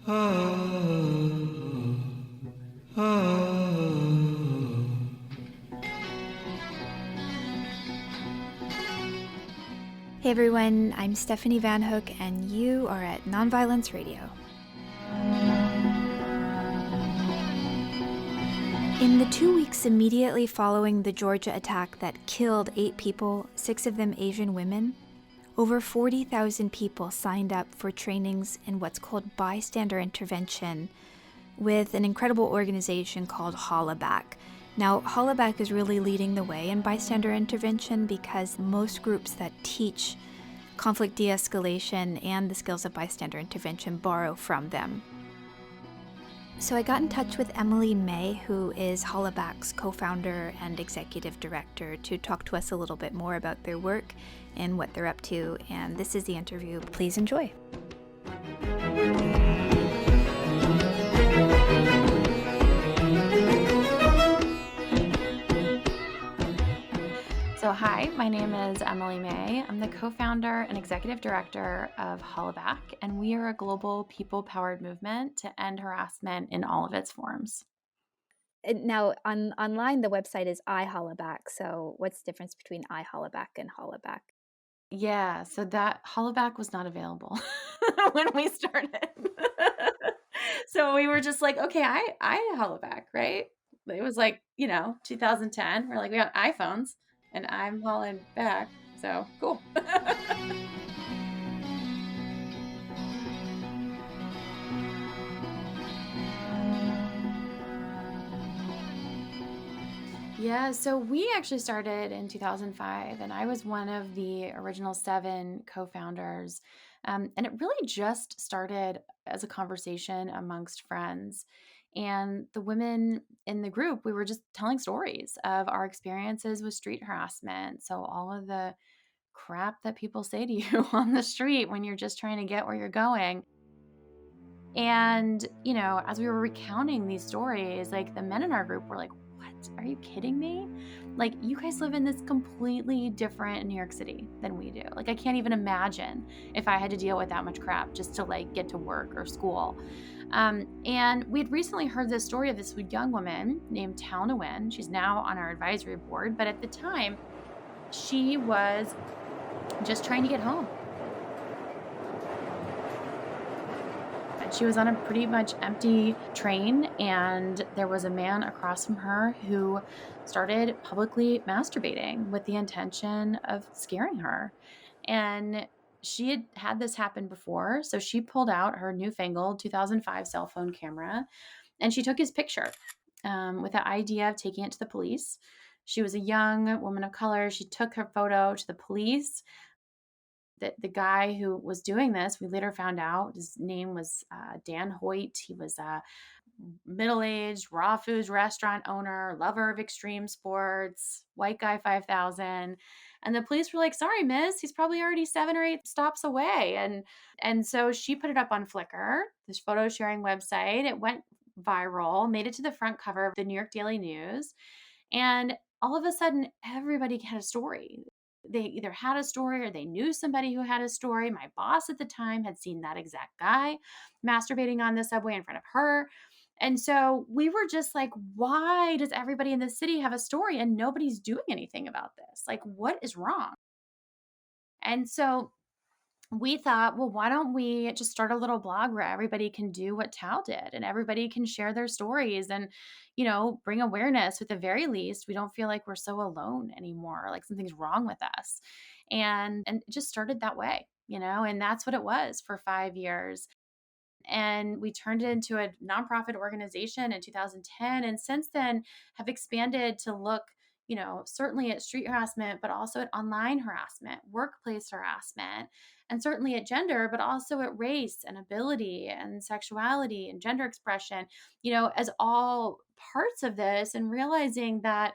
Hey everyone, I'm Stephanie Van Hook, and you are at Nonviolence Radio. In the 2 weeks immediately following the Georgia attack that killed 8 people, 6 of them Asian women, over 40,000 people signed up for trainings in what's called bystander intervention with an incredible organization called Hollaback. Now, Hollaback is really leading the way in bystander intervention because most groups that teach conflict de-escalation and the skills of bystander intervention borrow from them. So I got in touch with Emily May, who is Hollaback's co-founder and executive director, to talk to us a little bit more about their work and what they're up to. And this is the interview. Please enjoy. So hi, my name is Emily May. I'm the co-founder and executive director of Hollaback, and we are a global people-powered movement to end harassment in all of its forms. Now, online, the website is iHollaback. So what's the difference between iHollaback and Hollaback? Yeah, so that Hollaback was not available when we started. So we were just like, okay, I Hollaback, right? It was like, 2010. We're like, we got iPhones and I'm hauling back. So cool. Yeah, so we actually started in 2005, and I was one of the original 7 co-founders. And it really just started as a conversation amongst friends. And the women in the group, we were just telling stories of our experiences with street harassment. So all of the crap that people say to you on the street when you're just trying to get where you're going. And, as we were recounting these stories, like the men in our group were like, what? Are you kidding me? Like, you guys live in this completely different New York City than we do. Like, I can't even imagine if I had to deal with that much crap just to get to work or school. And we had recently heard this story of this young woman named Tal Nguyen. She's now on our advisory board, but at the time, she was just trying to get home. She was on a pretty much empty train, and there was a man across from her who started publicly masturbating with the intention of scaring her. And she had had this happen before, so she pulled out her newfangled 2005 cell phone camera, and she took his picture with the idea of taking it to the police. She was a young woman of color. She took her photo to the police. The guy who was doing this, we later found out his name was Dan Hoyt. He was a middle-aged raw foods restaurant owner, lover of extreme sports, white guy 5,000. And the police were like, sorry, miss, he's probably already 7 or 8 stops away. And so she put it up on Flickr, this photo sharing website. It went viral, made it to the front cover of the New York Daily News. And all of a sudden, everybody had a story. They either had a story or they knew somebody who had a story. My boss at the time had seen that exact guy masturbating on the subway in front of her. And so we were just like, why does everybody in the city have a story and nobody's doing anything about this? Like, what is wrong? And so we thought, well, why don't we just start a little blog where everybody can do what Tao did and everybody can share their stories and, bring awareness. At the very least, we don't feel like we're so alone anymore, like something's wrong with us. And it just started that way, and that's what it was for 5 years. And we turned it into a nonprofit organization in 2010. And since then have expanded to look, certainly at street harassment, but also at online harassment, workplace harassment, and certainly at gender, but also at race and ability and sexuality and gender expression, as all parts of this, and realizing that,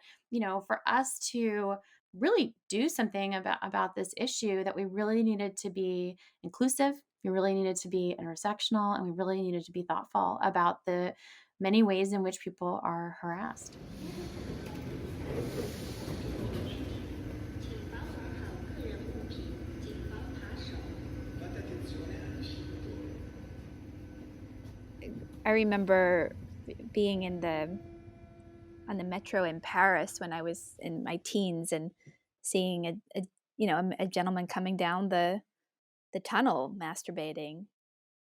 for us to really do something about this issue, that we really needed to be inclusive, we really needed to be intersectional, and we really needed to be thoughtful about the many ways in which people are harassed. I remember being on the metro in Paris when I was in my teens and seeing a gentleman coming down the tunnel masturbating.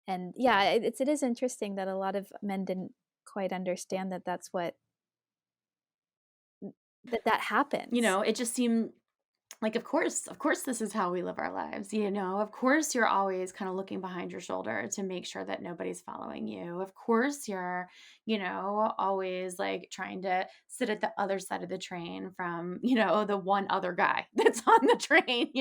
And yeah, it is interesting that a lot of men didn't quite understand that that's what that happens. It just seemed like, of course, this is how we live our lives, Of course, you're always kind of looking behind your shoulder to make sure that nobody's following you. Of course, you're, always like trying to sit at the other side of the train from, the one other guy that's on the train.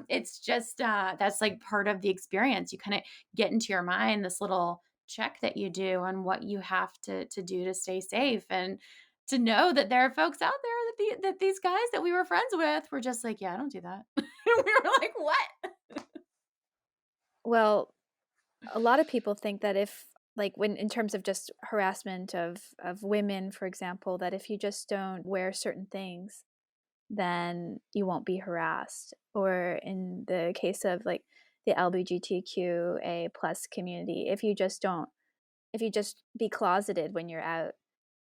It's just, that's like part of the experience. You kind of get into your mind this little check that you do on what you have to do to stay safe. And to know that there are folks out there that these guys that we were friends with were just like, "Yeah, I don't do that." And we were like, "What?" Well, a lot of people think that if like when in terms of just harassment of women, for example, that if you just don't wear certain things, then you won't be harassed. Or in the case of like the LGBTQA plus community, if you just be closeted when you're out,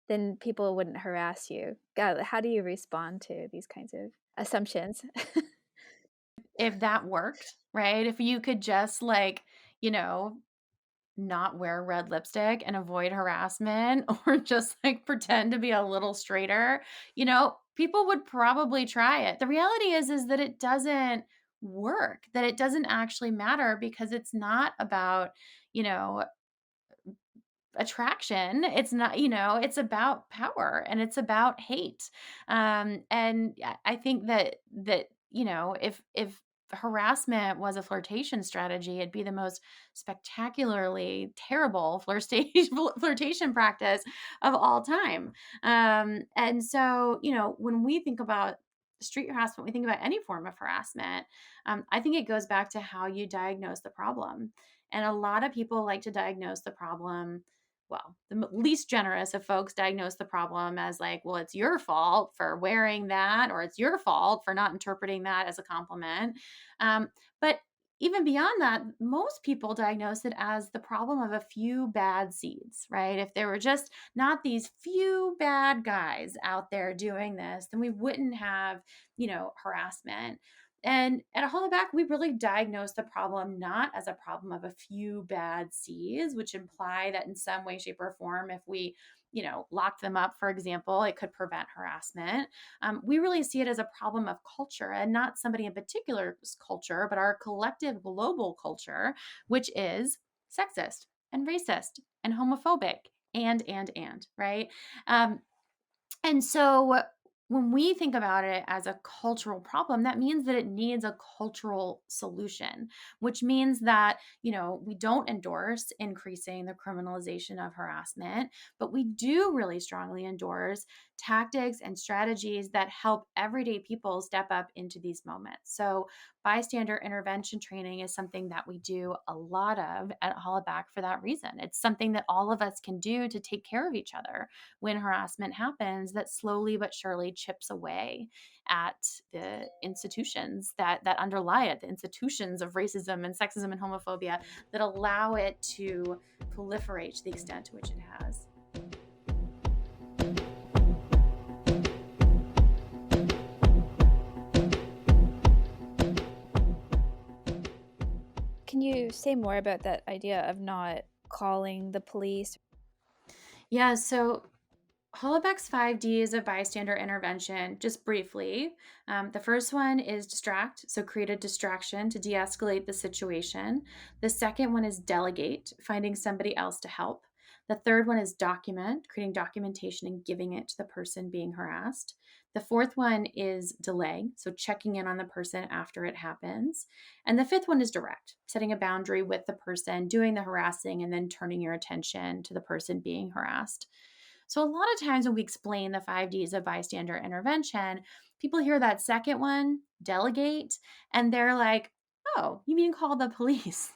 then people wouldn't harass you. God, how do you respond to these kinds of assumptions? If that worked, right? If you could just like, you know, not wear red lipstick and avoid harassment or just like pretend to be a little straighter, people would probably try it. The reality is that it doesn't work, that it doesn't actually matter because it's not about, you know, attraction. It's not, it's about power and it's about hate. And I think that if harassment was a flirtation strategy, it'd be the most spectacularly terrible flirtation practice of all time. And so, when we think about street harassment, we think about any form of harassment. I think it goes back to how you diagnose the problem. And a lot of people like to diagnose the problem, well, the least generous of folks diagnose the problem as like, well, it's your fault for wearing that, or it's your fault for not interpreting that as a compliment. But even beyond that, most people diagnose it as the problem of a few bad seeds, right? If there were just not these few bad guys out there doing this, then we wouldn't have, harassment. And at Hollaback, we really diagnose the problem not as a problem of a few bad seeds, which imply that in some way, shape, or form, if we, locked them up, for example, it could prevent harassment. We really see it as a problem of culture and not somebody in particular's culture, but our collective global culture, which is sexist and racist and homophobic and, right? Um, and so when we think about it as a cultural problem, that means that it needs a cultural solution, which means that, we don't endorse increasing the criminalization of harassment, but we do really strongly endorse tactics and strategies that help everyday people step up into these moments. So, bystander intervention training is something that we do a lot of at Hollaback for that reason. It's something that all of us can do to take care of each other when harassment happens, that slowly but surely chips away at the institutions that underlie it, the institutions of racism and sexism and homophobia that allow it to proliferate to the extent to which it has. Can you say more about that idea of not calling the police? Yeah, so Hollaback's 5 Ds of bystander intervention, just briefly. The first one is distract, so create a distraction to de escalate the situation. The second one is delegate, finding somebody else to help. The third one is document, creating documentation and giving it to the person being harassed. The fourth one is delay, so checking in on the person after it happens. And the fifth one is direct, setting a boundary with the person doing the harassing and then turning your attention to the person being harassed. So, a lot of times when we explain the 5 Ds of bystander intervention, people hear that second one, delegate, and they're like, oh, you mean call the police?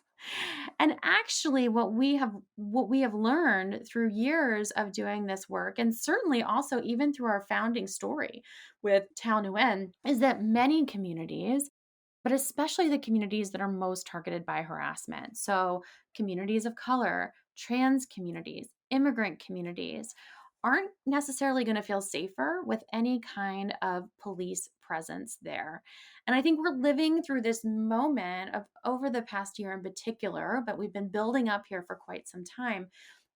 And actually what we have learned through years of doing this work, and certainly also even through our founding story with Town UN, is that many communities, but especially the communities that are most targeted by harassment. So, communities of color, trans communities, immigrant communities aren't necessarily going to feel safer with any kind of police presence there. And I think we're living through this moment of over the past year in particular, but we've been building up here for quite some time,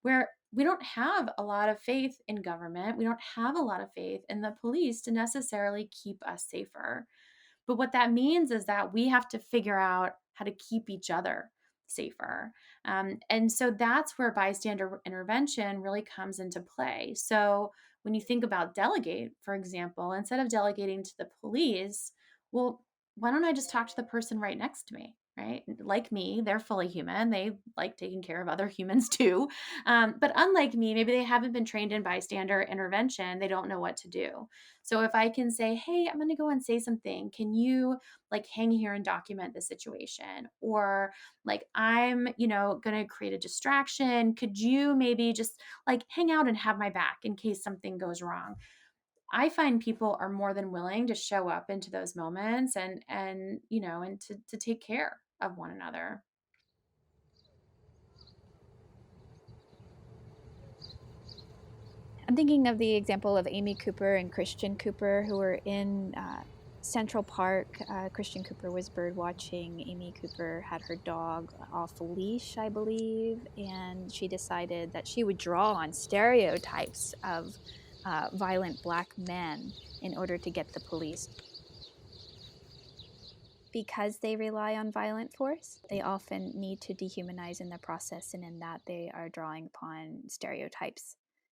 where we don't have a lot of faith in government. We don't have a lot of faith in the police to necessarily keep us safer. But what that means is that we have to figure out how to keep each other safer. And so that's where bystander intervention really comes into play. So when you think about delegate, for example, instead of delegating to the police, well, why don't I just talk to the person right next to me? Right? Like me, they're fully human. They like taking care of other humans too. But unlike me, maybe they haven't been trained in bystander intervention. They don't know what to do. So if I can say, hey, I'm going to go and say something, can you like hang here and document the situation? Or like, I'm, going to create a distraction. Could you maybe just like hang out and have my back in case something goes wrong? I find people are more than willing to show up into those moments and to take care of one another. I'm thinking of the example of Amy Cooper and Christian Cooper, who were in Central Park. Christian Cooper was bird watching. Amy Cooper had her dog off a leash, I believe, and she decided that she would draw on stereotypes of violent Black men in order to get the police. Because they rely on violent force, they often need to dehumanize in the process, and in that, they are drawing upon stereotypes.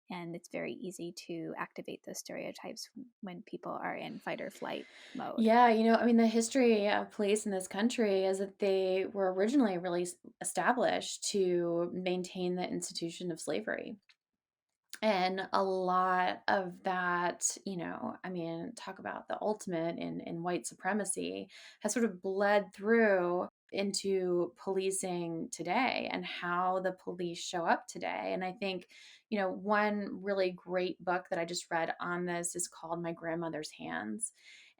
And it's very easy to activate those stereotypes when people are in fight or flight mode. Yeah, I mean, the history of police in this country is that they were originally really established to maintain the institution of slavery. And a lot of that, I mean, talk about the ultimate in white supremacy has sort of bled through into policing today and how the police show up today. And I think, one really great book that I just read on this is called My Grandmother's Hands.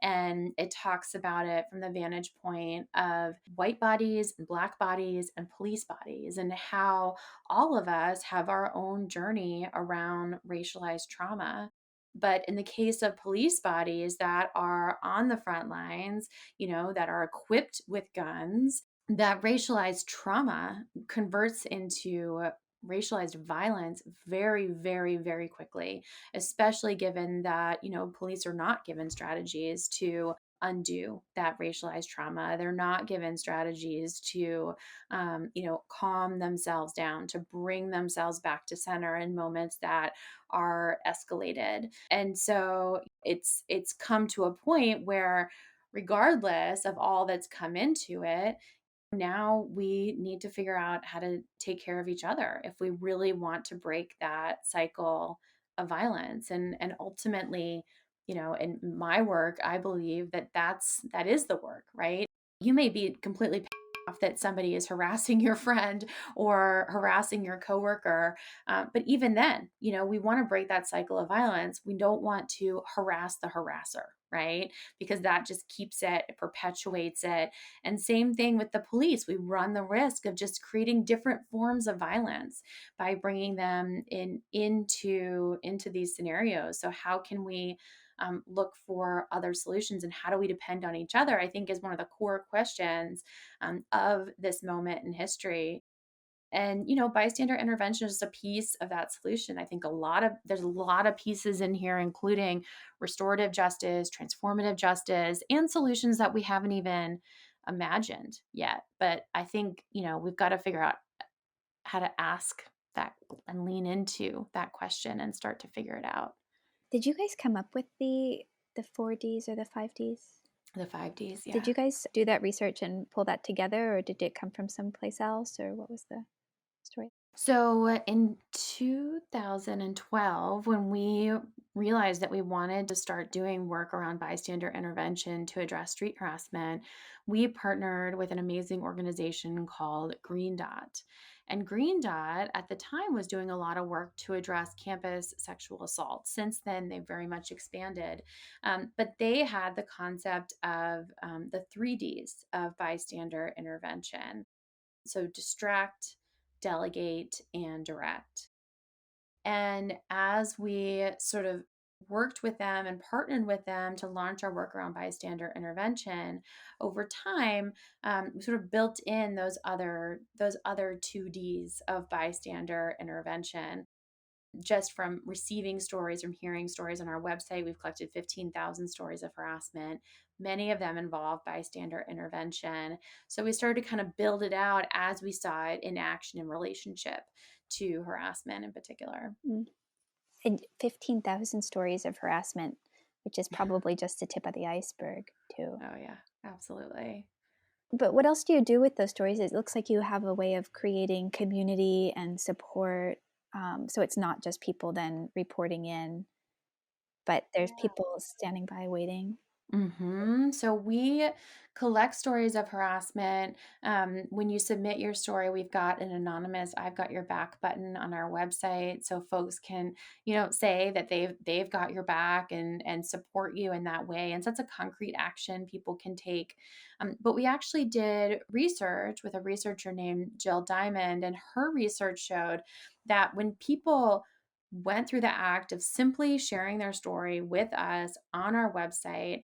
And it talks about it from the vantage point of white bodies and black bodies and police bodies, and how all of us have our own journey around racialized trauma. But in the case of police bodies that are on the front lines, that are equipped with guns, that racialized trauma converts into racialized violence very, very, very quickly, especially given that, police are not given strategies to undo that racialized trauma. They're not given strategies to calm themselves down, to bring themselves back to center in moments that are escalated. And so it's come to a point where, regardless of all that's come into it, now we need to figure out how to take care of each other if we really want to break that cycle of violence. And ultimately, in my work, I believe that is the work, right? You may be completely pissed off that somebody is harassing your friend or harassing your coworker, but even then, we want to break that cycle of violence. We don't want to harass the harasser, right? Because that just keeps it perpetuates it. And same thing with the police. We run the risk of just creating different forms of violence by bringing them into these scenarios. So how can we look for other solutions, and how do we depend on each other? I think is one of the core questions of this moment in history. And bystander intervention is just a piece of that solution. I think there's a lot of pieces in here, including restorative justice, transformative justice, and solutions that we haven't even imagined yet. But I think we've got to figure out how to ask that and lean into that question and start to figure it out. Did you guys come up with the 4Ds or the 5Ds? The 5Ds, Did yeah. you guys do that research and pull that together, or did it come from someplace else, or what was the story? So in 2012, when we realized that we wanted to start doing work around bystander intervention to address street harassment, we partnered with an amazing organization called Green Dot. And Green Dot at the time was doing a lot of work to address campus sexual assault. Since then, they've very much expanded. But they had the concept of the 3Ds of bystander intervention. So distract, delegate, and direct. And as we sort of worked with them and partnered with them to launch our work around bystander intervention, over time, we sort of built in those other 2Ds of bystander intervention. Just from receiving stories, from hearing stories on our website, we've collected 15,000 stories of harassment. Many of them involve bystander intervention. So we started to kind of build it out as we saw it in action in relationship to harassment in particular. Mm. And 15,000 stories of harassment, which is probably just the tip of the iceberg, too. Oh, yeah, absolutely. But what else do you do with those stories? It looks like you have a way of creating community and support. So it's not just people then reporting in, but there's people standing by waiting. So we collect stories of harassment. When you submit your story, we've got an anonymous "I've got your back" button on our website, so folks can, say that they've got your back and support you in that way. And so that's a concrete action people can take. But we actually did research with a researcher named Jill Diamond, and her research showed that when people went through the act of simply sharing their story with us on our website,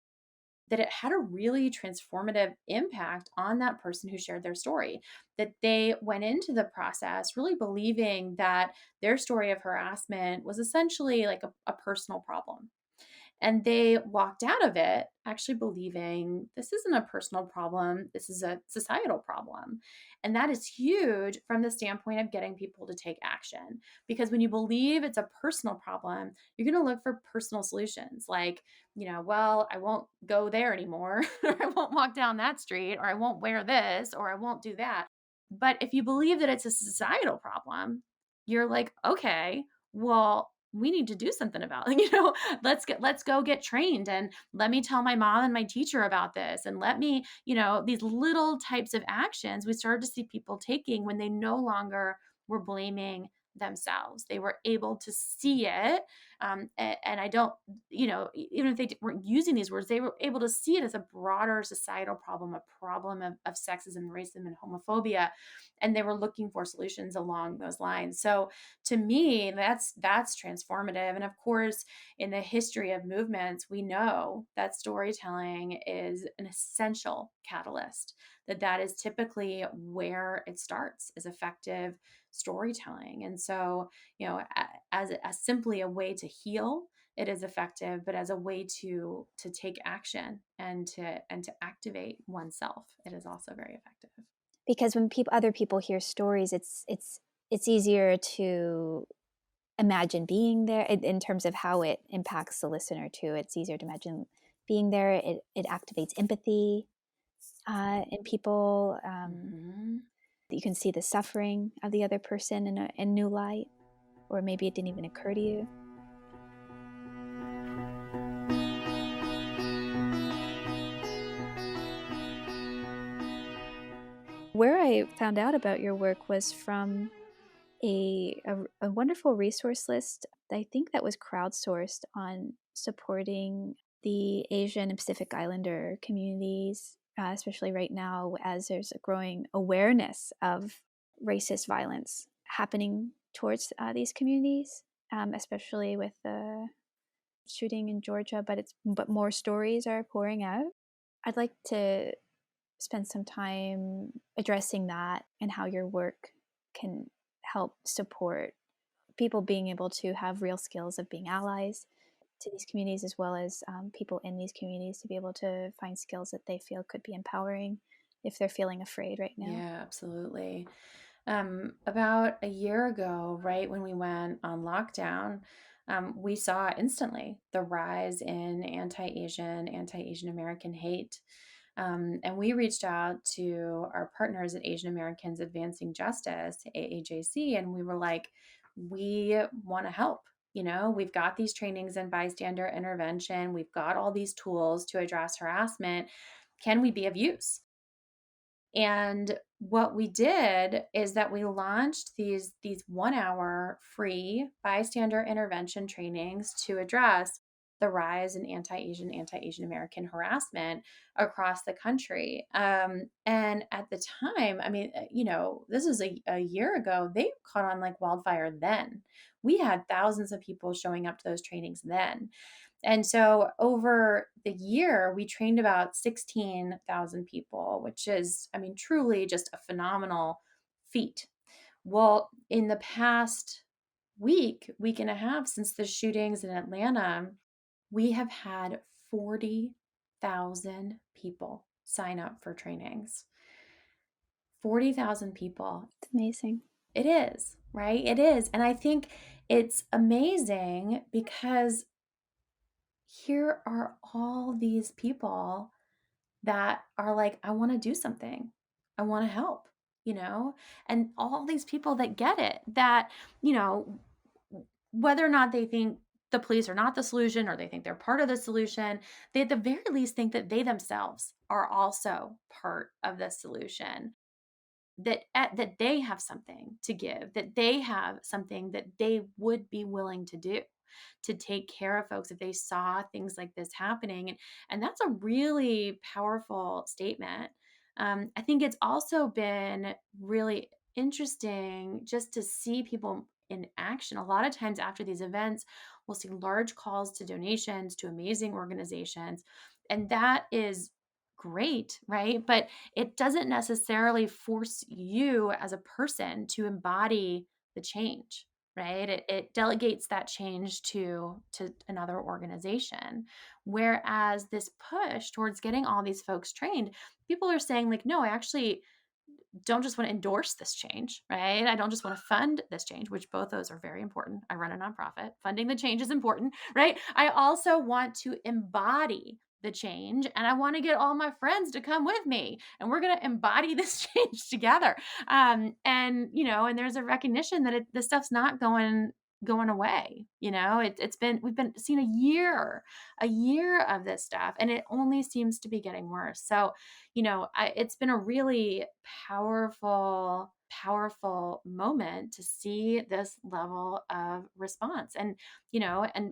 that it had a really transformative impact on that person who shared their story. That they went into the process really believing that their story of harassment was essentially like a personal problem. And they walked out of it actually believing this isn't a personal problem, this is a societal problem. And that is huge from the standpoint of getting people to take action. Because when you believe it's a personal problem, you're going to look for personal solutions like, well, I won't go there anymore, or I won't walk down that street, or I won't wear this, or I won't do that. But if you believe that it's a societal problem, you're like, okay, well, we need to do something about it. Let's go get trained, and let me tell my mom and my teacher about this, and let me, these little types of actions we started to see people taking when they no longer were blaming themselves. They were able to see it. And I don't, even if they weren't using these words, they were able to see it as a broader societal problem, a problem of sexism, racism, and homophobia. And they were looking for solutions along those lines. So to me, that's transformative. And of course, in the history of movements, we know that storytelling is an essential catalyst, that is typically where it starts, is effective storytelling. And so, as simply a way to heal, it is effective, but as a way to take action and to activate oneself, it is also very effective. Because when other people hear stories, it's easier to imagine being there in terms of how it impacts the listener too. It's easier to imagine being there. It activates empathy in people. Mhm. You can see the suffering of the other person in new light, or maybe it didn't even occur to you. Where I found out about your work was from a wonderful resource list. I think that was crowdsourced on supporting the Asian and Pacific Islander communities, especially right now as there's a growing awareness of racist violence happening towards these communities, especially with the shooting in Georgia. But more stories are pouring out. I'd like to spend some time addressing that and how your work can help support people being able to have real skills of being allies to these communities, as well as people in these communities to be able to find skills that they feel could be empowering if they're feeling afraid right now. Yeah, absolutely. About a year ago, right when we went on lockdown, we saw instantly the rise in anti-Asian American hate. And we reached out to our partners at Asian Americans Advancing Justice, AAJC, and we were like, we want to help. We've got these trainings in bystander intervention, we've got all these tools to address harassment. Can we be of use? And what we did is that we launched these 1 hour free bystander intervention trainings to address the rise in anti-Asian American harassment across the country. And at the time, I mean, this was a year ago, they caught on like wildfire then. We had thousands of people showing up to those trainings then. And so over the year, we trained about 16,000 people, which is, I mean, truly just a phenomenal feat. Well, in the past week and a half since the shootings in Atlanta, we have had 40,000 people sign up for trainings. 40,000 people. It's amazing. It is, right? It is. And I think it's amazing because here are all these people that are like, I want to do something. I want to help, and all these people that get it, that, whether or not they think the police are not the solution or they think they're part of the solution, they at the very least think that they themselves are also part of the solution, that they have something to give, that they have something that they would be willing to do to take care of folks if they saw things like this happening. And that's a really powerful statement. I think it's also been really interesting just to see people in action. A lot of times after these events, we'll see large calls to donations to amazing organizations. And that is great, right? But it doesn't necessarily force you as a person to embody the change, right? It delegates that change to another organization. Whereas this push towards getting all these folks trained, people are saying like, no, I actually don't just want to endorse this change, right? I don't just want to fund this change, which both those are very important. I run a nonprofit. Funding the change is important, right? I also want to embody the change, and I want to get all my friends to come with me, and we're going to embody this change together. And there's a recognition that this stuff's not going away. It's been, we've been seeing a year of this stuff, and it only seems to be getting worse. So it's been a really powerful moment to see this level of response. And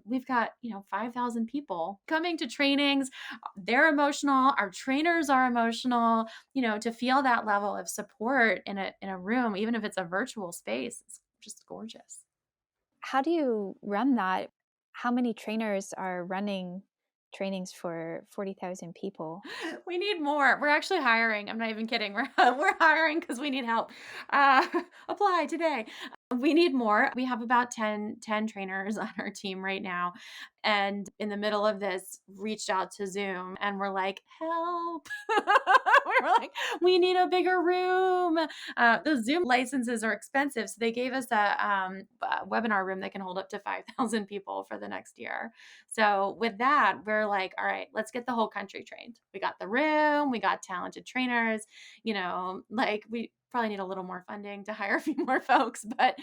we've got 5,000 people coming to trainings. They're emotional, our trainers are emotional. To feel that level of support in a room, even if it's a virtual space, it's just gorgeous. How do you run that? How many trainers are running trainings for 40,000 people? We need more. We're actually hiring. I'm not even kidding. We're hiring because we need help. Apply today. We need more. We have about ten trainers on our team right now. And in the middle of this, reached out to Zoom and we're like, help. We're like, we need a bigger room. The Zoom licenses are expensive. So they gave us a webinar room that can hold up to 5,000 people for the next year. So with that, we're like, all right, let's get the whole country trained. We got the room, we got talented trainers, like we probably need a little more funding to hire a few more folks, but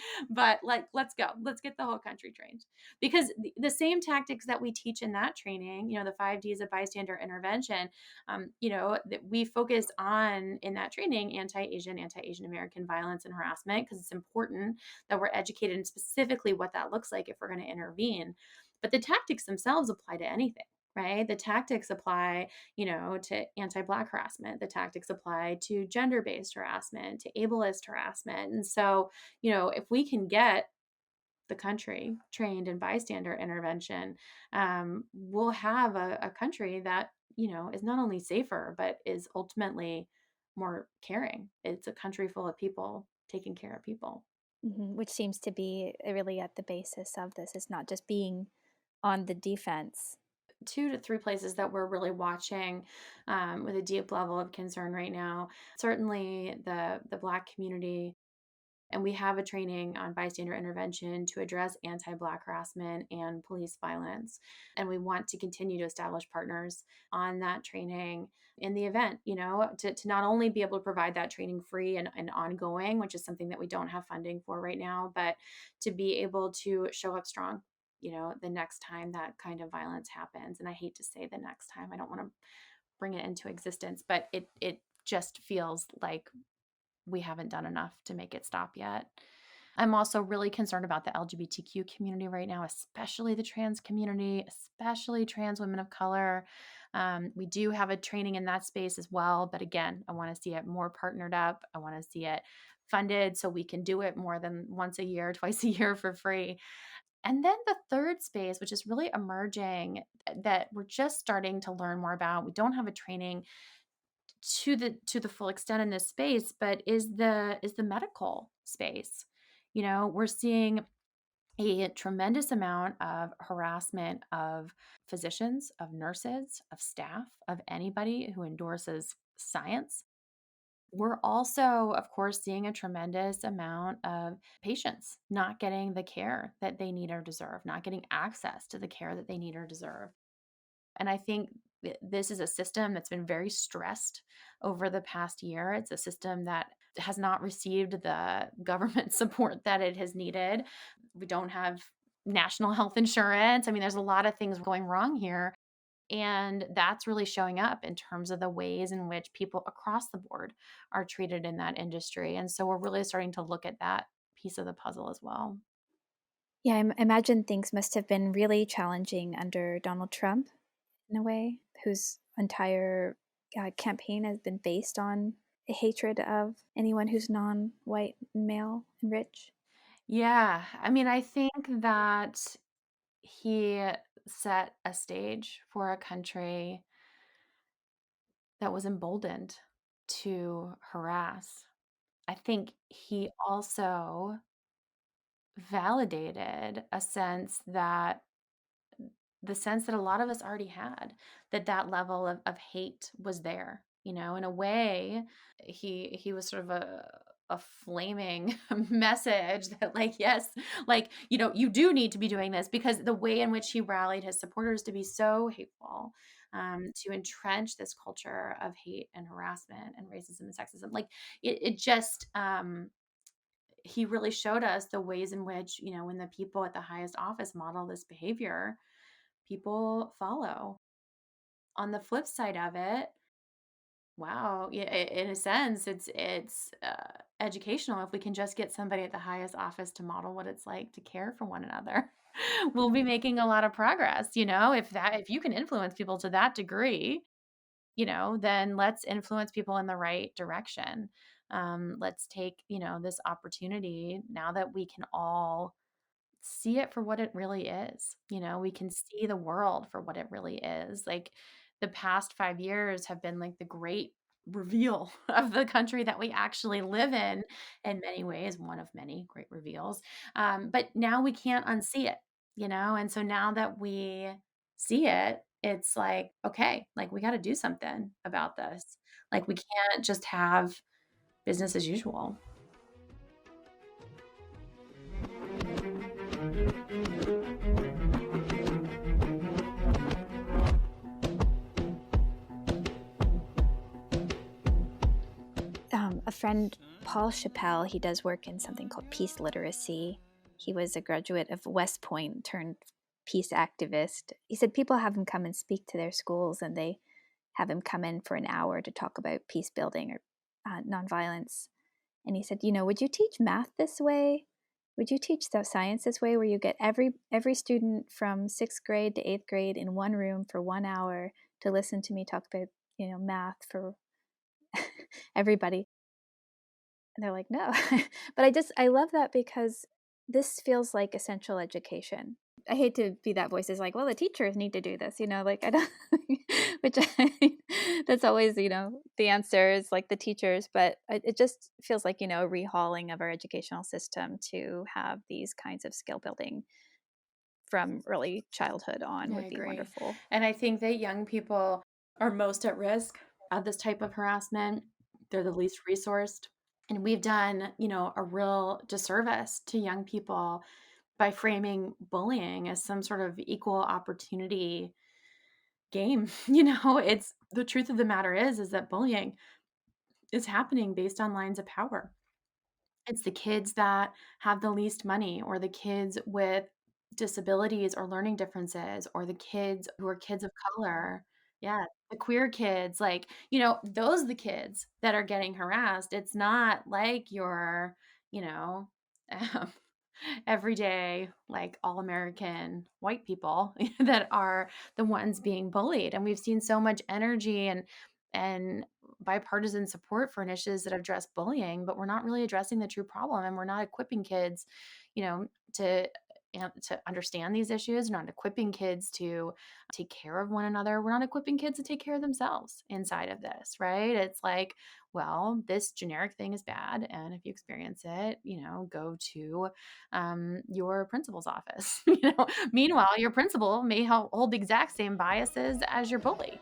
like, let's go. Let's get the whole country trained. Because the same tactics that we teach in that training, the 5 Ds of bystander intervention, that we focus on in that training, anti-Asian American violence and harassment, because it's important that we're educated in specifically what that looks like if we're going to intervene. But the tactics themselves apply to anything, right? The tactics apply, to anti-Black harassment. The tactics apply to gender-based harassment, to ableist harassment. And so, if we can get the country trained in bystander intervention, we'll have a country that, is not only safer, but is ultimately more caring. It's a country full of people taking care of people. Mhm, which seems to be really at the basis of this. It's not just being on the defense. 2 to 3 places that we're really watching with a deep level of concern right now. Certainly the Black community, and we have a training on bystander intervention to address anti-Black harassment and police violence. And we want to continue to establish partners on that training in the event, to not only be able to provide that training free and ongoing, which is something that we don't have funding for right now, but to be able to show up strong, the next time that kind of violence happens. And I hate to say the next time, I don't want to bring it into existence, but it just feels like we haven't done enough to make it stop yet. I'm also really concerned about the LGBTQ community right now, especially the trans community, especially trans women of color. We do have a training in that space as well. But again, I want to see it more partnered up. I want to see it funded so we can do it more than once a year, twice a year for free. And then the third space, which is really emerging, that we're just starting to learn more about. We don't have a training to the full extent in this space, but is the medical space. We're seeing a tremendous amount of harassment of physicians, of nurses, of staff, of anybody who endorses science. We're also, of course, seeing a tremendous amount of patients not getting the care that they need or deserve, not getting access to the care that they need or deserve. And I think this is a system that's been very stressed over the past year. It's a system that has not received the government support that it has needed. We don't have national health insurance. I mean, there's a lot of things going wrong here. And that's really showing up in terms of the ways in which people across the board are treated in that industry. And so we're really starting to look at that piece of the puzzle as well. Yeah, I imagine things must have been really challenging under Donald Trump in a way, whose entire campaign has been based on a hatred of anyone who's non-white, male, and rich. Yeah. I mean, I think that he set a stage for a country that was emboldened to harass. I think he also validated the sense that a lot of us already had, that level of hate was there. In a way, he was sort of a flaming message that, like, yes, like, you do need to be doing this, because the way in which he rallied his supporters to be so hateful, to entrench this culture of hate and harassment and racism and sexism, like, it just he really showed us the ways in which, when the people at the highest office model this behavior, people follow. On the flip side of it, wow, yeah, in a sense, it's educational. If we can just get somebody at the highest office to model what it's like to care for one another, we'll be making a lot of progress. If you can influence people to that degree, then let's influence people in the right direction. Let's take, this opportunity now that we can all see it for what it really is. We can see the world for what it really is. Like, the past 5 years have been like the great reveal of the country that we actually live in many ways, one of many great reveals. But now we can't unsee it, and so now that we see it, it's like, okay, like, we got to do something about this. Like, we can't just have business as usual. A friend, Paul Chappelle, he does work in something called peace literacy. He was a graduate of West Point turned peace activist. He said people have him come and speak to their schools, and they have him come in for an hour to talk about peace building or nonviolence. And he said, would you teach math this way? Would you teach the science this way, where you get every student from sixth grade to eighth grade in one room for 1 hour to listen to me talk about math for everybody? And they're like, no. But I love that, because this feels like essential education. I hate to be that voice is like, well, the teachers need to do this, like I don't, which that's always, the answer is like the teachers, but it just feels like, a rehauling of our educational system to have these kinds of skill building from early childhood on I would be agree. wonderful. And I think that young people are most at risk of this type of harassment. They're the least resourced. And we've done, a real disservice to young people by framing bullying as some sort of equal opportunity game. It's the truth of the matter is that bullying is happening based on lines of power. It's the kids that have the least money, or the kids with disabilities or learning differences, or the kids who are kids of color. Yeah, the queer kids, like, those are the kids that are getting harassed. It's not like your, you know, um, everyday, like all American white people that are the ones being bullied. And we've seen so much energy and bipartisan support for initiatives that address bullying, but we're not really addressing the true problem, and we're not equipping kids, to to understand these issues. We're not equipping kids to take care of one another. We're not equipping kids to take care of themselves inside of this, right? It's like, well, this generic thing is bad, and if you experience it, go to your principal's office. Meanwhile, your principal may hold the exact same biases as your bully.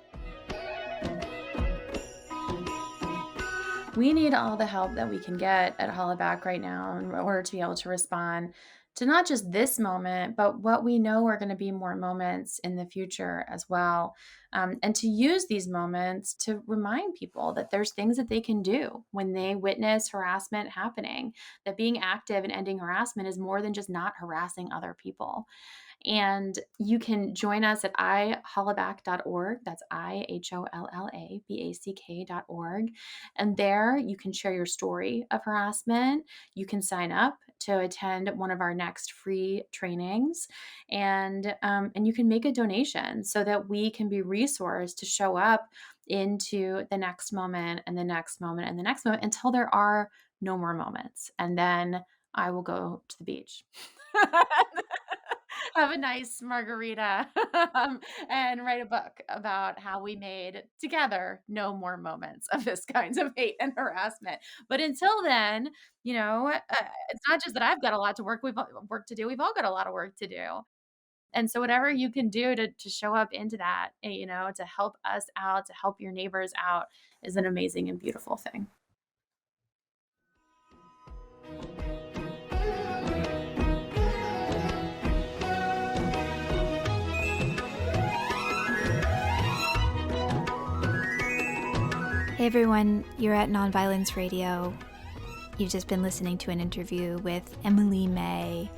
We need all the help that we can get at Hollaback right now in order to be able to respond to not just this moment, but what we know are going to be more moments in the future as well. And to use these moments to remind people that there's things that they can do when they witness harassment happening, that being active and ending harassment is more than just not harassing other people. And you can join us at ihollaback.org. That's ihollaback.org. And there you can share your story of harassment. You can sign up to attend one of our next free trainings, and you can make a donation so that we can be resourced to show up into the next moment and the next moment and the next moment until there are no more moments. And then I will go to the beach. Have a nice margarita, and write a book about how we made together no more moments of this kinds of hate and harassment. But until then, it's not just that I've got a lot to work to do. We've all got a lot of work to do. And so whatever you can do to show up into that, to help us out, to help your neighbors out is an amazing and beautiful thing. Hey everyone, you're at Nonviolence Radio. You've just been listening to an interview with Emily May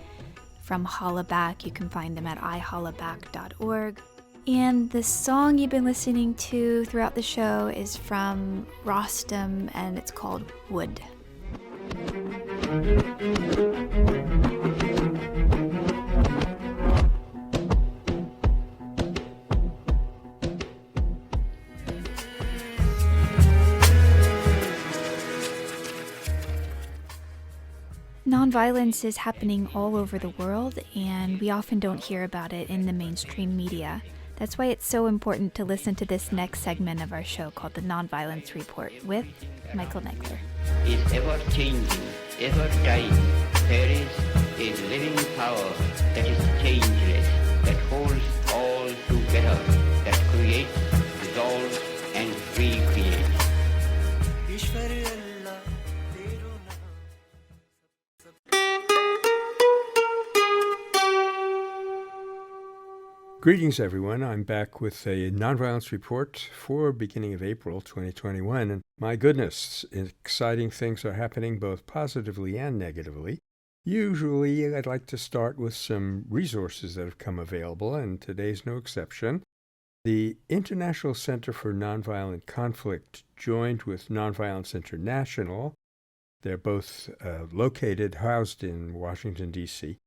from Hollaback. You can find them at ihollaback.org. And the song you've been listening to throughout the show is from Rostam, and it's called Wood. Nonviolence is happening all over the world, and we often don't hear about it in the mainstream media. That's why it's so important to listen to this next segment of our show called the Nonviolence Report with Michael Negler. Is ever changing, ever dying. There is a living power that is changeless, that holds all together, that creates, dissolves, and recreates. Greetings, everyone. I'm back with a nonviolence report for beginning of April 2021. And my goodness, exciting things are happening both positively and negatively. Usually, I'd like to start with some resources that have come available, and today's no exception. The International Center for Nonviolent Conflict joined with Nonviolence International. They're both housed in Washington, D.C.,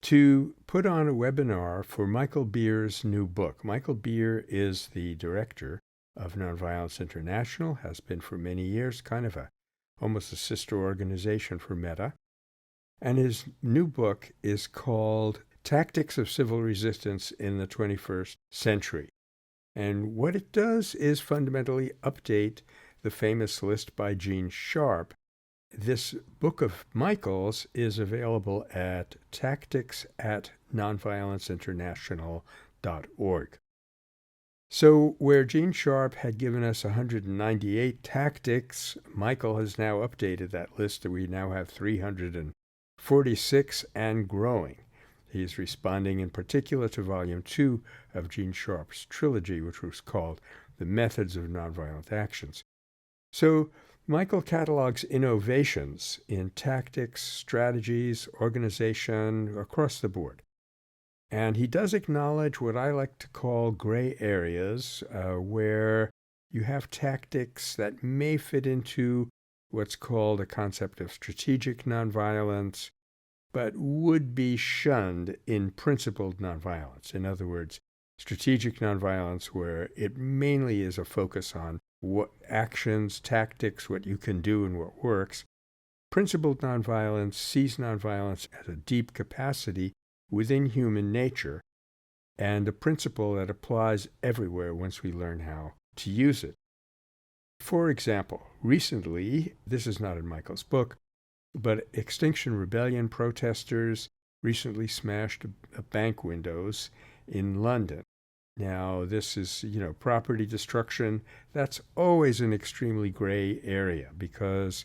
to put on a webinar for Michael Beer's new book. Michael Beer is the director of Nonviolence International, has been for many years, almost a sister organization for Meta. And his new book is called Tactics of Civil Resistance in the 21st Century. And what it does is fundamentally update the famous list by Gene Sharp. This book of Michael's is available at tactics@nonviolenceinternational.org. So where Gene Sharp had given us 198 tactics, Michael has now updated that list, that we now have 346 and growing. He's responding in particular to Volume 2 of Gene Sharp's trilogy, which was called The Methods of Nonviolent Actions. So Michael catalogs innovations in tactics, strategies, organization, across the board. And he does acknowledge what I like to call gray areas, where you have tactics that may fit into what's called a concept of strategic nonviolence, but would be shunned in principled nonviolence. In other words, strategic nonviolence, where it mainly is a focus on what actions, tactics, what you can do and what works. Principled nonviolence sees nonviolence as a deep capacity within human nature and a principle that applies everywhere once we learn how to use it. For example, recently, this is not in Michael's book, but Extinction Rebellion protesters recently smashed bank windows in London. Now, this is, property destruction. That's always an extremely gray area because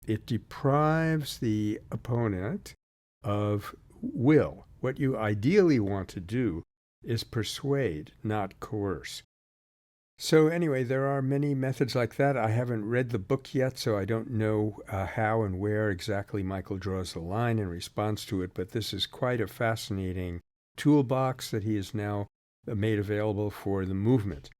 it deprives the opponent of will. What you ideally want to do is persuade, not coerce. So anyway, there are many methods like that. I haven't read the book yet, so I don't know how and where exactly Michael draws the line in response to it, but this is quite a fascinating toolbox that he has now made available for the movement.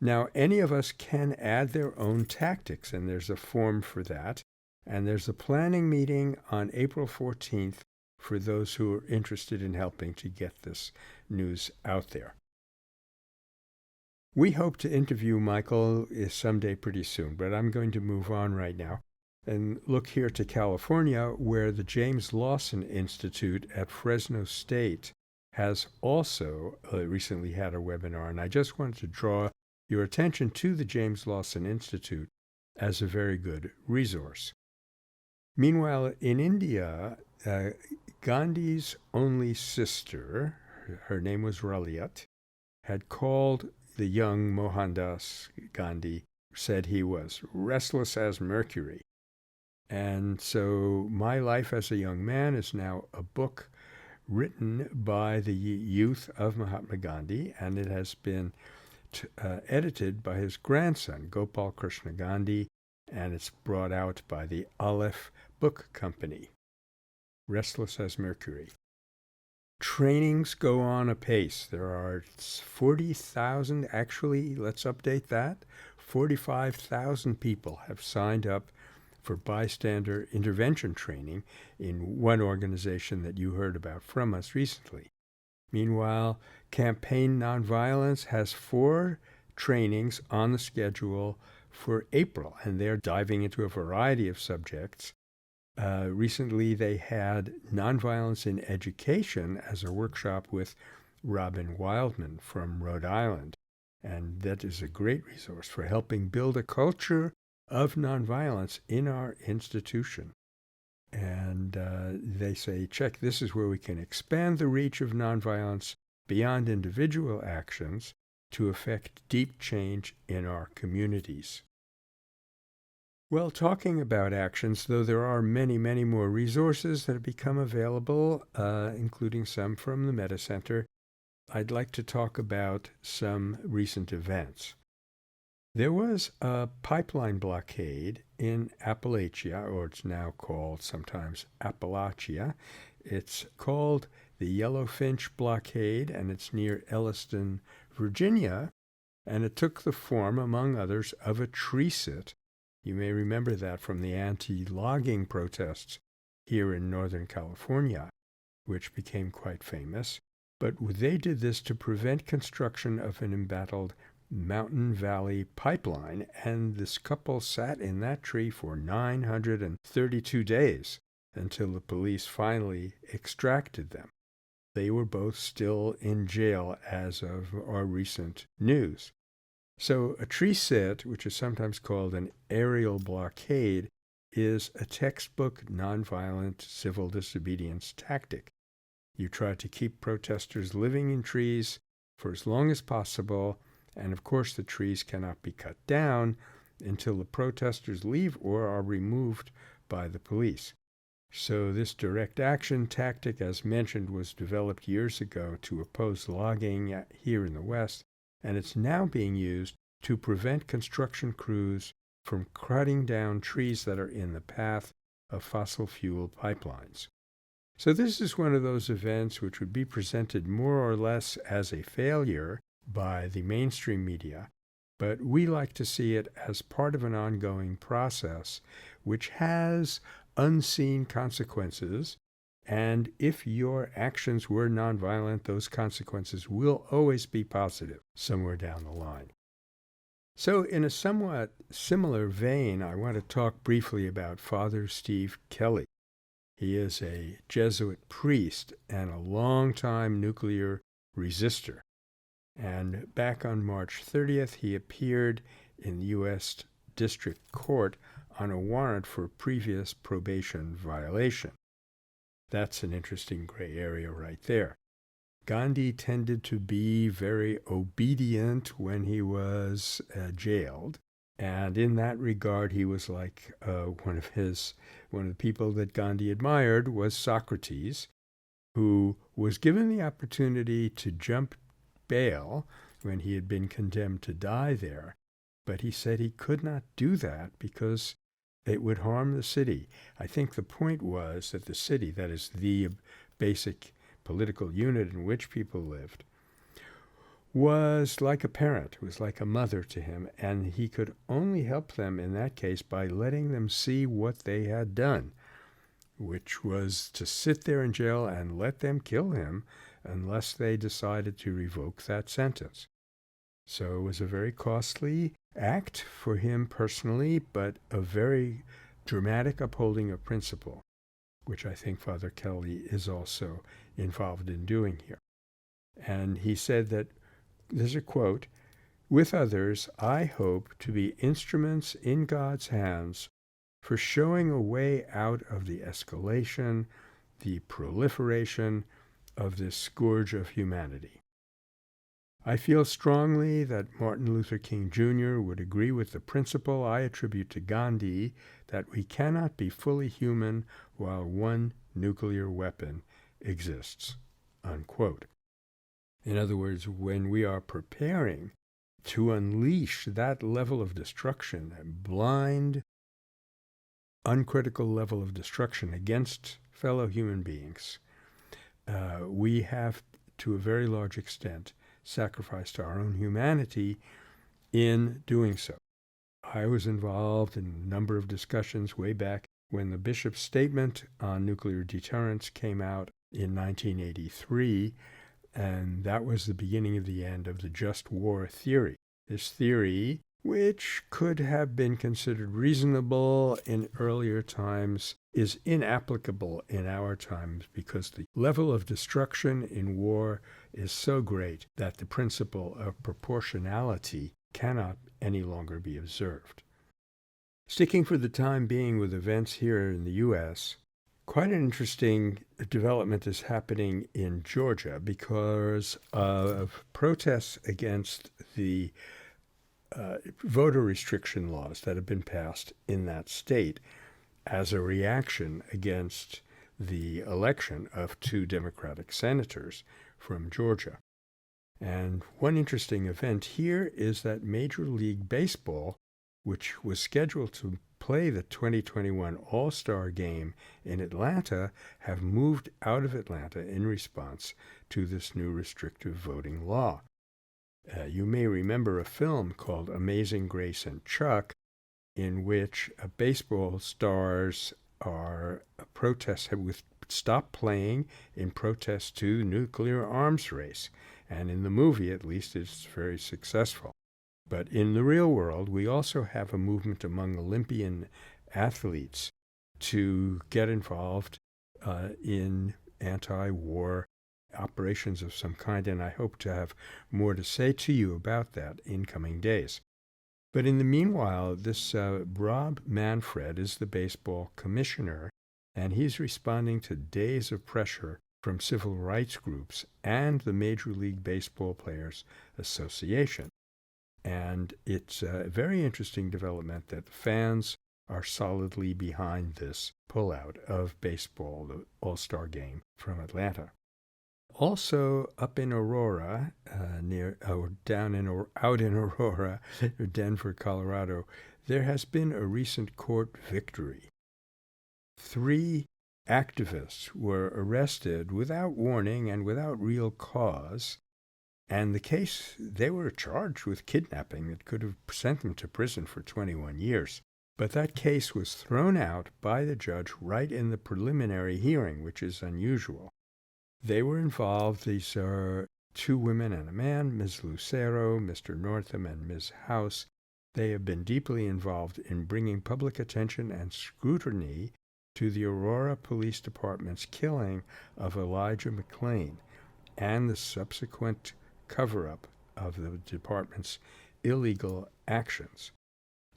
Now, any of us can add their own tactics, and there's a form for that. And there's a planning meeting on April 14th for those who are interested in helping to get this news out there. We hope to interview Michael someday pretty soon, but I'm going to move on right now and look here to California, where the James Lawson Institute at Fresno State has also recently had a webinar, and I just wanted to draw your attention to the James Lawson Institute as a very good resource. Meanwhile, in India, Gandhi's only sister, her name was Raliat, had called the young Mohandas Gandhi, said he was restless as Mercury. And so My Life as a Young Man is now a book written by the youth of Mahatma Gandhi, and it has been edited by his grandson, Gopal Krishna Gandhi, and it's brought out by the Aleph Book Company. Restless as Mercury. Trainings go on apace. There are 40,000, actually, let's update that. 45,000 people have signed up for bystander intervention training in one organization that you heard about from us recently. Meanwhile, Campaign Nonviolence has 4 trainings on the schedule for April, and they're diving into a variety of subjects. Recently, they had Nonviolence in Education as a workshop with Robin Wildman from Rhode Island, and that is a great resource for helping build a culture of nonviolence in our institution. And they say, check, this is where we can expand the reach of nonviolence beyond individual actions to effect deep change in our communities. Well, talking about actions, though, there are many, many more resources that have become available, including some from the Meta Center. I'd like to talk about some recent events. There was a pipeline blockade in Appalachia, or it's now called sometimes Appalachia. It's called the Yellowfinch Blockade, and it's near Elliston, Virginia, and it took the form, among others, of a tree sit. You may remember that from the anti-logging protests here in Northern California, which became quite famous. But they did this to prevent construction of an embattled Mountain Valley pipeline, and this couple sat in that tree for 932 days until the police finally extracted them. They were both still in jail as of our recent news. So a tree sit, which is sometimes called an aerial blockade, is a textbook nonviolent civil disobedience tactic. You try to keep protesters living in trees for as long as possible, and of course the trees cannot be cut down until the protesters leave or are removed by the police. So this direct action tactic, as mentioned, was developed years ago to oppose logging here in the West, and it's now being used to prevent construction crews from cutting down trees that are in the path of fossil fuel pipelines. So this is one of those events which would be presented more or less as a failure by the mainstream media, but we like to see it as part of an ongoing process which has unseen consequences And if your actions were nonviolent, those consequences will always be positive somewhere down the line. So in a somewhat similar vein, I want to talk briefly about Father Steve Kelly. He is a Jesuit priest and a longtime nuclear resistor. And back on March 30th, he appeared in the U.S. District Court on a warrant for previous probation violation. That's an interesting gray area right there. Gandhi tended to be very obedient when he was jailed, and in that regard, he was like one of the people that Gandhi admired was Socrates, who was given the opportunity to jump bail when he had been condemned to die there, but he said he could not do that because it would harm the city. I think the point was that the city, that is the basic political unit in which people lived, was like a parent, was like a mother to him, and he could only help them in that case by letting them see what they had done, which was to sit there in jail and let them kill him unless they decided to revoke that sentence. So it was a very costly act for him personally, but a very dramatic upholding of principle, which I think Father Kelly is also involved in doing here. And he said that, there's a quote, "With others, I hope to be instruments in God's hands for showing a way out of the escalation, the proliferation of this scourge of humanity. I feel strongly that Martin Luther King Jr. would agree with the principle I attribute to Gandhi that we cannot be fully human while one nuclear weapon exists." Unquote. In other words, when we are preparing to unleash that level of destruction, a blind, uncritical level of destruction against fellow human beings, we have, to a very large extent, sacrificed our own humanity in doing so. I was involved in a number of discussions way back when the bishop's statement on nuclear deterrence came out in 1983, and that was the beginning of the end of the just war theory. This theory, which could have been considered reasonable in earlier times, is inapplicable in our times because the level of destruction in war is so great that the principle of proportionality cannot any longer be observed. Sticking for the time being with events here in the U.S., quite an interesting development is happening in Georgia because of protests against the voter restriction laws that have been passed in that state as a reaction against the election of 2 Democratic senators from Georgia. And one interesting event here is that Major League Baseball, which was scheduled to play the 2021 All-Star Game in Atlanta, have moved out of Atlanta in response to this new restrictive voting law. You may remember a film called Amazing Grace and Chuck, in which baseball stars are have stopped playing in protest to the nuclear arms race. And in the movie, at least, it's very successful. But in the real world, we also have a movement among Olympian athletes to get involved in anti-war operations of some kind, and I hope to have more to say to you about that in coming days. But in the meanwhile, this Rob Manfred is the baseball commissioner, and he's responding to days of pressure from civil rights groups and the Major League Baseball Players Association. And it's a very interesting development that fans are solidly behind this pullout of baseball, the All-Star Game from Atlanta. Also, up in Aurora, out in Aurora, Denver, Colorado, there has been a recent court victory. 3 activists were arrested without warning and without real cause. And the case, they were charged with kidnapping that could have sent them to prison for 21 years. But that case was thrown out by the judge right in the preliminary hearing, which is unusual. They were involved. These are two women and a man, Ms. Lucero, Mr. Northam, and Ms. House. They have been deeply involved in bringing public attention and scrutiny to the Aurora Police Department's killing of Elijah McClain and the subsequent cover-up of the department's illegal actions.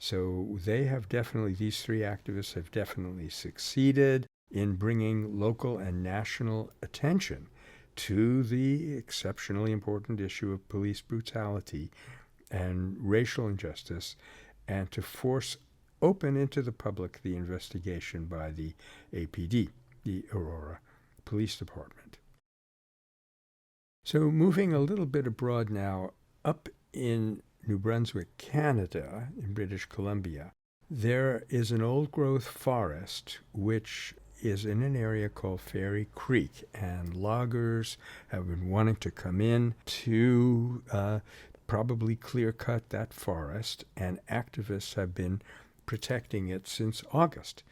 So these three activists have definitely succeeded in bringing local and national attention to the exceptionally important issue of police brutality and racial injustice, and to force open into the public the investigation by the APD, the Aurora Police Department. So moving a little bit abroad now, up in New Brunswick, Canada, in British Columbia, there is an old-growth forest which is in an area called Fairy Creek, and loggers have been wanting to come in to probably clear-cut that forest, and activists have been protecting it since August.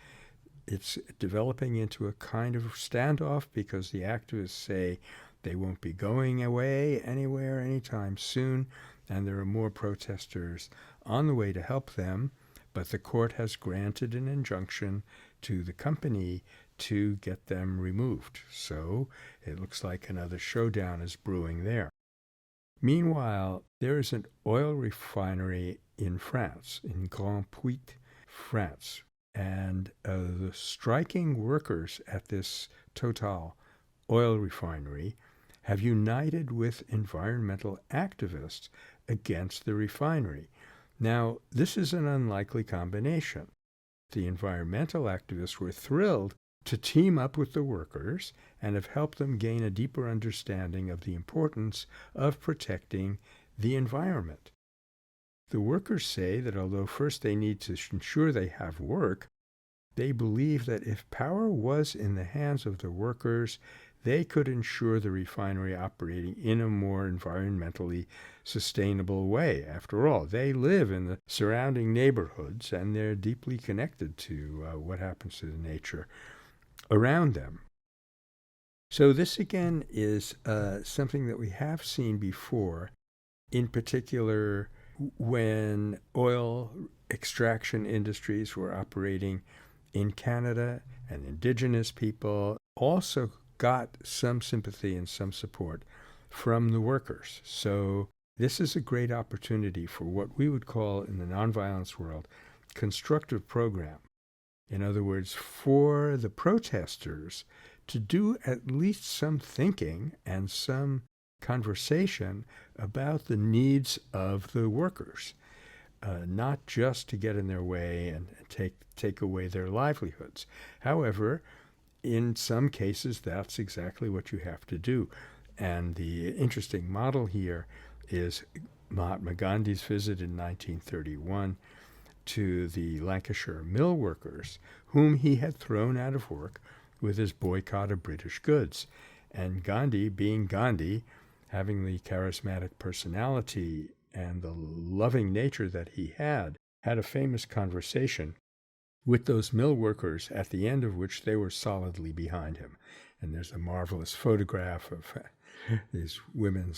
It's developing into a kind of standoff because the activists say they won't be going away anywhere anytime soon, and there are more protesters on the way to help them, but the court has granted an injunction to the company to get them removed. So it looks like another showdown is brewing there. Meanwhile, there is an oil refinery in France, in Grand Puy, France, and the striking workers at this Total oil refinery have united with environmental activists against the refinery. Now, this is an unlikely combination. The environmental activists were thrilled to team up with the workers and have helped them gain a deeper understanding of the importance of protecting the environment. The workers say that although first they need to ensure they have work, they believe that if power was in the hands of the workers, they could ensure the refinery operating in a more environmentally sustainable way. After all, they live in the surrounding neighborhoods and they're deeply connected to what happens to the nature around them. So this again is something that we have seen before, in particular when oil extraction industries were operating in Canada, and Indigenous people also got some sympathy and some support from the workers. So this is a great opportunity for what we would call in the nonviolence world constructive program. In other words, for the protesters to do at least some thinking and some conversation about the needs of the workers, not just to get in their way and take away their livelihoods. However, in some cases, that's exactly what you have to do. And the interesting model here is Mahatma Gandhi's visit in 1931 to the Lancashire mill workers, whom he had thrown out of work with his boycott of British goods. And Gandhi, being Gandhi, having the charismatic personality and the loving nature that he had a famous conversation with those mill workers, at the end of which they were solidly behind him. And there's a marvelous photograph of these women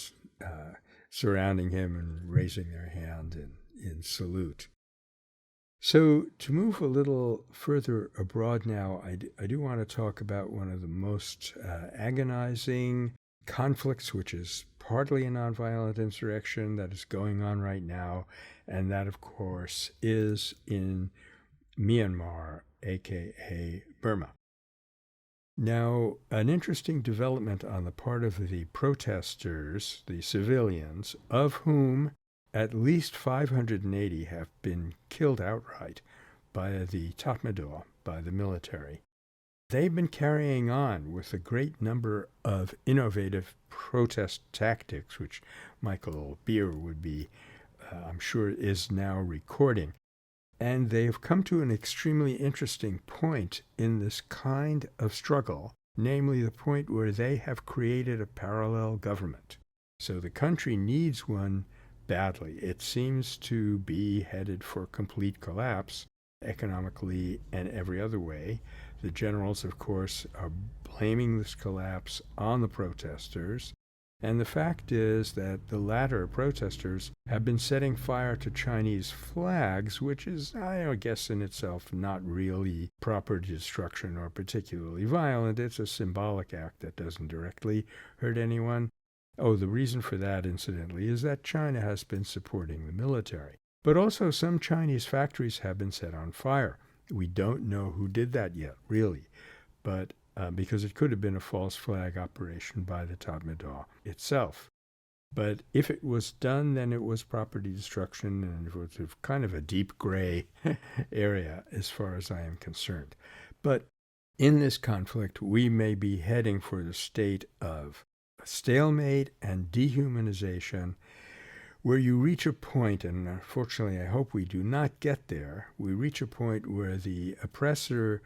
surrounding him and raising their hand in salute. So to move a little further abroad now, I do want to talk about one of the most agonizing conflicts, which is partly a nonviolent insurrection that is going on right now, and that, of course, is in Myanmar, aka Burma. Now, an interesting development on the part of the protesters, the civilians, of whom at least 580 have been killed outright by the Tatmadaw, by the military. They've been carrying on with a great number of innovative protest tactics, which Michael Beer would be, I'm sure, is now recording. And they have come to an extremely interesting point in this kind of struggle, namely the point where they have created a parallel government. So the country needs one badly. It seems to be headed for complete collapse. economically and every other way. The generals, of course, are blaming this collapse on the protesters. And the fact is that the latter protesters have been setting fire to Chinese flags, which is, I guess, in itself not really property destruction or particularly violent. It's a symbolic act that doesn't directly hurt anyone. Oh, the reason for that, incidentally, is that China has been supporting the military. But also some Chinese factories have been set on fire. We don't know who did that yet, really. But because it could have been a false flag operation by the Tatmadaw itself. But if it was done, then it was property destruction, and it was kind of a deep gray area as far as I am concerned. But in this conflict, we may be heading for the state of stalemate and dehumanization, where you reach a point, and unfortunately I hope we do not get there, we reach a point where the oppressor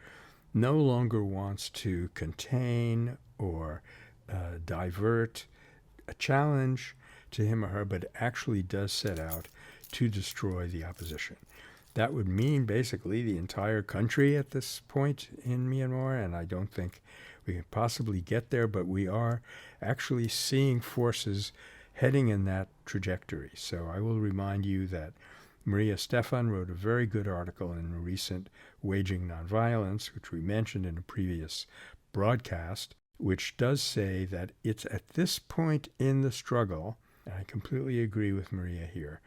no longer wants to contain or divert a challenge to him or her, but actually does set out to destroy the opposition. That would mean basically the entire country at this point in Myanmar, and I don't think we can possibly get there, but we are actually seeing forces heading in that trajectory. So I will remind you that Maria Stephan wrote a very good article in a recent Waging Nonviolence, which we mentioned in a previous broadcast, which does say that it's at this point in the struggle, and I completely agree with Maria here,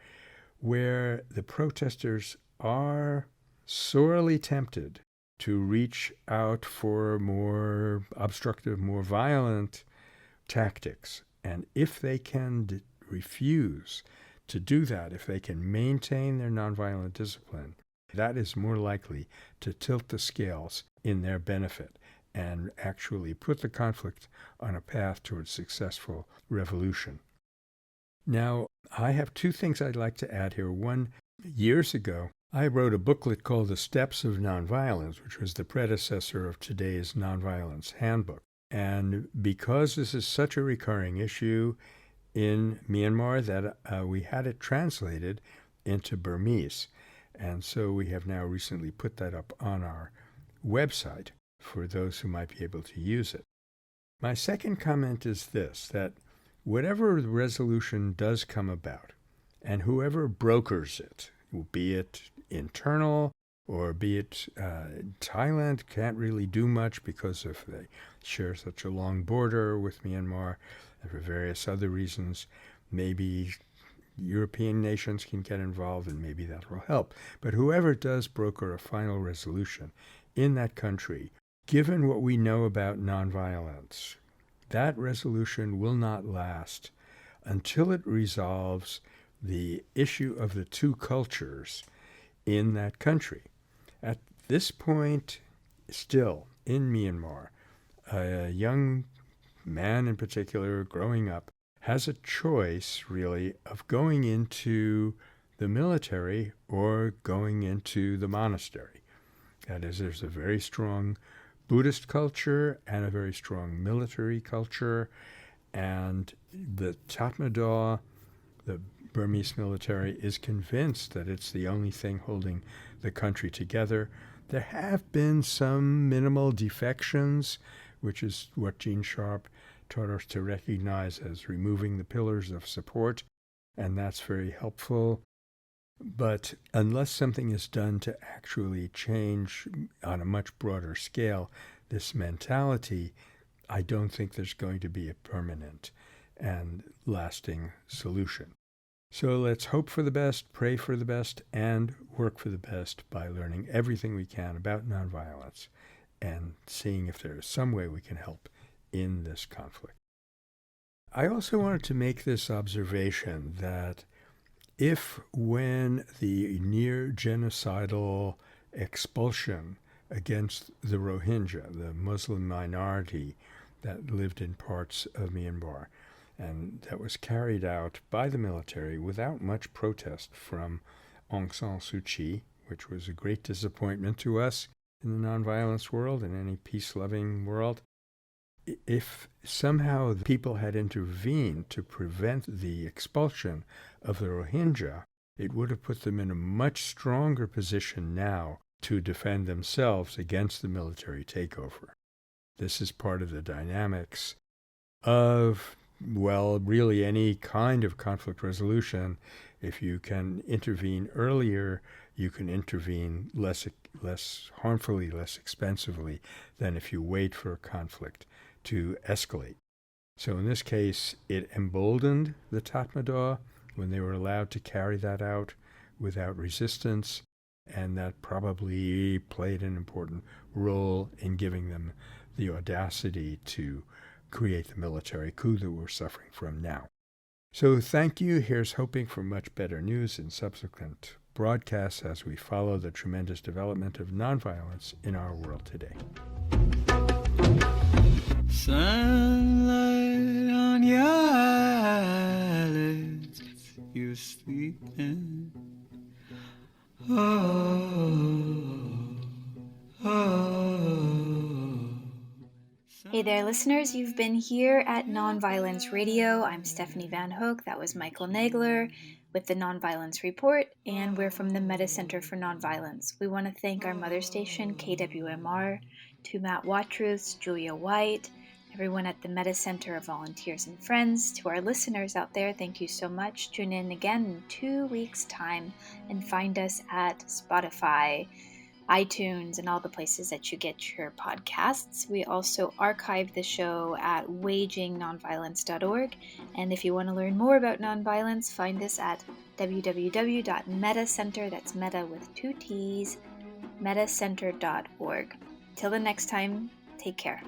where the protesters are sorely tempted to reach out for more obstructive, more violent tactics. And if they can refuse to do that, if they can maintain their nonviolent discipline, that is more likely to tilt the scales in their benefit and actually put the conflict on a path towards successful revolution. Now, I have two things I'd like to add here. One, years ago, I wrote a booklet called The Steps of Nonviolence, which was the predecessor of today's Nonviolence Handbook. And because this is such a recurring issue in Myanmar, that we had it translated into Burmese. And so we have now recently put that up on our website for those who might be able to use it. My second comment is this, that whatever resolution does come about, and whoever brokers it, be it internal or be it Thailand can't really do much because of they share such a long border with Myanmar, and for various other reasons, maybe European nations can get involved and maybe that will help. But whoever does broker a final resolution in that country, given what we know about nonviolence, that resolution will not last until it resolves the issue of the two cultures in that country. At this point, still in Myanmar, a young man in particular growing up has a choice, really, of going into the military or going into the monastery. That is, there's a very strong Buddhist culture and a very strong military culture, and the Tatmadaw, the Burmese military, is convinced that it's the only thing holding the country together. There have been some minimal defections, which is what Gene Sharp taught us to recognize as removing the pillars of support, and that's very helpful. But unless something is done to actually change on a much broader scale this mentality, I don't think there's going to be a permanent and lasting solution. So let's hope for the best, pray for the best, and work for the best by learning everything we can about nonviolence and seeing if there is some way we can help in this conflict. I also wanted to make this observation that if when the near genocidal expulsion against the Rohingya, the Muslim minority that lived in parts of Myanmar, and that was carried out by the military without much protest from Aung San Suu Kyi, which was a great disappointment to us in the nonviolence world and any peace-loving world. If somehow the people had intervened to prevent the expulsion of the Rohingya, it would have put them in a much stronger position now to defend themselves against the military takeover. This is part of the dynamics of, well, really any kind of conflict resolution. If you can intervene earlier, you can intervene less harmfully, less expensively than if you wait for a conflict to escalate. So in this case, it emboldened the Tatmadaw when they were allowed to carry that out without resistance, and that probably played an important role in giving them the audacity to create the military coup that we're suffering from now. So thank you. Here's hoping for much better news in subsequent broadcasts as we follow the tremendous development of nonviolence in our world today. Sunlight on your eyelids, you're sleeping. Hey there, listeners. You've been here at Nonviolence Radio. I'm Stephanie Van Hook. That was Michael Nagler with the Nonviolence Report, and we're from the Meta Center for Nonviolence. We want to thank our mother station, KWMR, to Matt Watrous, Julia White, everyone at the Meta Center, our volunteers and friends. To our listeners out there, thank you so much. Tune in again in 2 weeks' time and find us at Spotify, iTunes, and all the places that you get your podcasts. We also archive the show at wagingnonviolence.org. And if you want to learn more about nonviolence, find us at www.metacenter, that's meta with 2 T's, metacenter.org. Till the next time, take care.